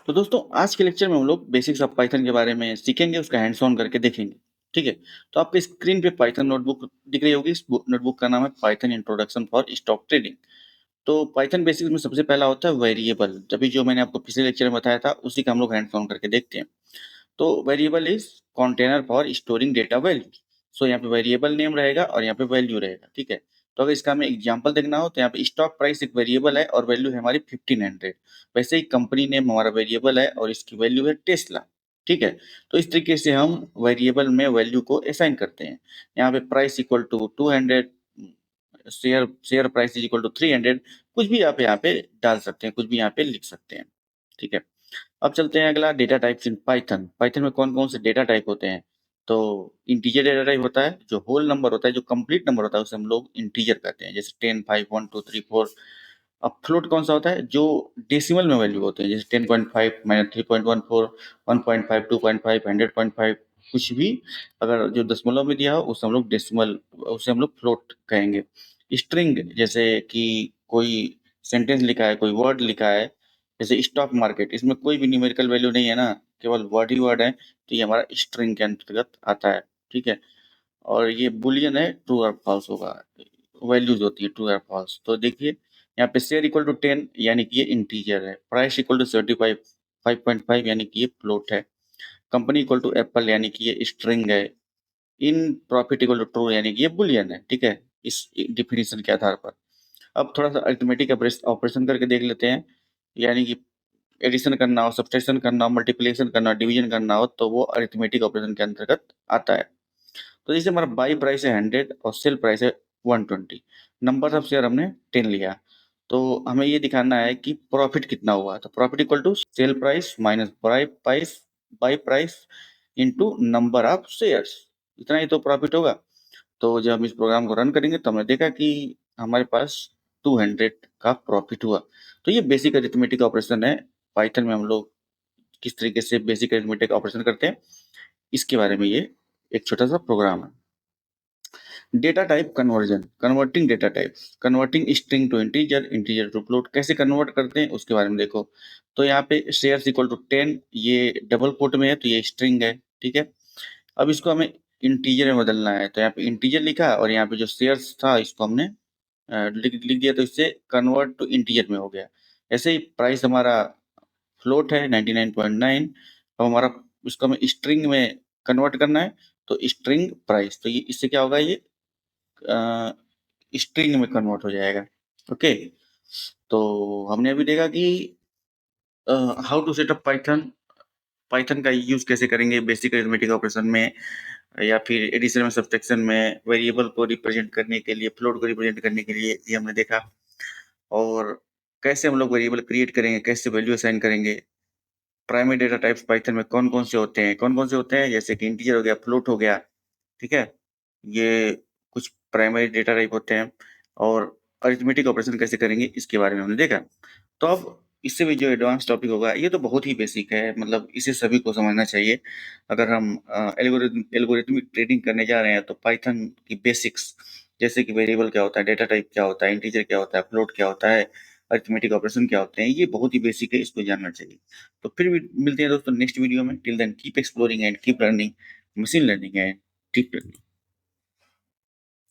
तो दोस्तों आज के लेक्चर में हम लोग बेसिक्स ऑफ पाइथन के बारे में सीखेंगे, उसका हैंड्स ऑन करके देखेंगे। ठीक है। तो आपके स्क्रीन पे पाइथन नोटबुक दिख रही होगी। इस नोटबुक का नाम है Python introduction for stock trading. तो पाइथन बेसिक्स में सबसे पहला होता है वेरिएबल। जब जो मैंने आपको पिछले लेक्चर में बताया था उसी का हम लोग हैंड्स ऑन करके देखते हैं। तो variable is container for storing data value. So यहाँ पे वेरिएबल नेम रहेगा और यहाँ पे वैल्यू रहेगा। ठीक है। तो अगर इसका हमें एग्जांपल देखना हो तो यहाँ पे स्टॉक प्राइस एक वेरिएबल है और वैल्यू है हमारी 1500। वैसे ही कंपनी नेम हमारा वेरिएबल है और इसकी वैल्यू है टेस्ला। ठीक है। तो इस तरीके से हम वेरिएबल में वैल्यू को असाइन करते हैं। यहाँ पे price equal to 200, share share price is equal to 300। कुछ भी आप यहाँ पे डाल सकते हैं, कुछ भी यहाँ पे लिख सकते हैं। ठीक है। अब चलते हैं अगला, data types in Python. Python में कौन कौन से डेटा टाइप होते हैं? तो इंटीजर डेटा टाइप होता है, जो होल नंबर होता है, जो कंप्लीट नंबर होता है उसे हम लोग इंटीजर कहते हैं, जैसे 10, 5, 1, 2, 3, 4। अब फ्लोट कौन सा होता है? जो डेसिमल में वैल्यू होते हैं, जैसे 10.5 माइनस 3.14, 1.5, 2.5, 100.5। कुछ भी अगर जो दशमलव में दिया हो उसे हम लोग डेसिमल, उसे हम लोग फ्लोट कहेंगे। स्ट्रिंग, जैसे कि कोई सेंटेंस लिखा है, कोई वर्ड लिखा है, जैसे स्टॉक मार्केट, इसमें कोई भी न्यूमेरिकल वैल्यू नहीं है ना, केवल वर्ड ही वर्ड है, तो ये हमारा स्ट्रिंग के अंतर्गत आता है। ठीक है। और ये बुलियन है, ट्रू और फॉल्स होगा, वैल्यूज होती है ट्रू और फॉल्स। तो देखिए यहाँ पे शेयर इक्वल टू 10 यानी कि ये इंटीजर है। प्राइस इक्वल टू 75, 5.5 यानी कि ये फ्लोट है। कंपनी इक्वल टू एप्पल यानी कि ये स्ट्रिंग है। In profit equal to true यानी कि ये बुलियन है। ठीक है, इस डिफिनीशन के आधार पर। अब थोड़ा सा अरिथमेटिक ऑपरेशन करके देख लेते हैं। यानी कि एडिशन करना हो, सब्सट्रैक्शन करना हो, मल्टीप्लिकेशन करना हो, डिवीजन करना हो, तो वो अरिथमेटिक ऑपरेशन के अंतर्गत आता है। तो जैसे हमारा बाई प्राइस है 100 और सेल प्राइस है 120। नंबर ऑफ शेयर हमने 10 लिया, तो हमें ये दिखाना है कि प्रॉफिट कितना हुआ। तो profit equal to sell price minus buy price into number of shares. इतना ही तो प्रॉफिट होगा। तो जब हम इस प्रोग्राम को रन करेंगे तो हमने देखा कि हमारे पास 200 का प्रॉफिट हुआ। तो ये बेसिक अरिथमेटिक ऑपरेशन है। पाइथन में हम लोग किस तरीके से बेसिक अरिथमेटिक ऑपरेशन करते हैं, इसके बारे में ये एक छोटा सा प्रोग्राम है। Data type conversion, converting data type, converting string to integer, integer to float, कैसे कन्वर्ट करते हैं उसके बारे में देखो। तो यहाँ पे शेयर्स इक्वल टू 10, ये डबल कोट में है तो ये स्ट्रिंग है। ठीक है। अब इसको हमें इंटीजर में बदलना है, तो यहाँ पे इंटीजर लिखा और यहाँ पे जो शेयर्स था इसको हमने लिख लिख दिया, तो इससे कन्वर्ट टू इंटीजर में हो गया। ऐसे ही प्राइस हमारा फ्लोट है 99.9। अब हमारा इसको हमें स्ट्रिंग में कन्वर्ट करना है, तो स्ट्रिंग प्राइस, तो ये इससे क्या होगा, ये स्ट्रिंग में कन्वर्ट हो जाएगा। ओके। तो हमने अभी देखा कि how to set up Python, Python का यूज कैसे करेंगे बेसिक अरिथमेटिक ऑपरेशन में, या फिर एडिशन में, सब्ट्रैक्शन में, वेरिएबल को रिप्रेजेंट करने के लिए, फ्लोट को रिप्रेजेंट करने के लिए, ये हमने देखा। और कैसे हम लोग वेरिएबल क्रिएट करेंगे, कैसे वैल्यू असाइन करेंगे। प्राइमरी डेटा टाइप्स पाइथन में कौन कौन से होते हैं, कौन कौन से होते हैं, जैसे कि इंटीजर हो गया, फ्लोट हो गया। ठीक है। ये कुछ प्राइमरी डेटा टाइप होते हैं। और अरिथमेटिक ऑपरेशन कैसे करेंगे इसके बारे में हमने देखा। तो अब इससे भी जो एडवांस टॉपिक होगा, ये तो बहुत ही बेसिक है, मतलब इसे सभी को समझना चाहिए। अगर हम एल्गोरिथमिक ट्रेडिंग करने जा रहे हैं तो पाइथन की बेसिक्स, जैसे कि वेरिएबल क्या होता है, डेटा टाइप क्या होता है, इंटीजर क्या होता है, फ्लोट क्या होता है, अरिथमेटिक ऑपरेशन क्या होते हैं, ये बहुत ही बेसिक है, इसको जानना चाहिए। तो फिर भी मिलते हैं दोस्तों नेक्स्ट वीडियो में। Till then keep exploring and keep learning machine learning and deep learning.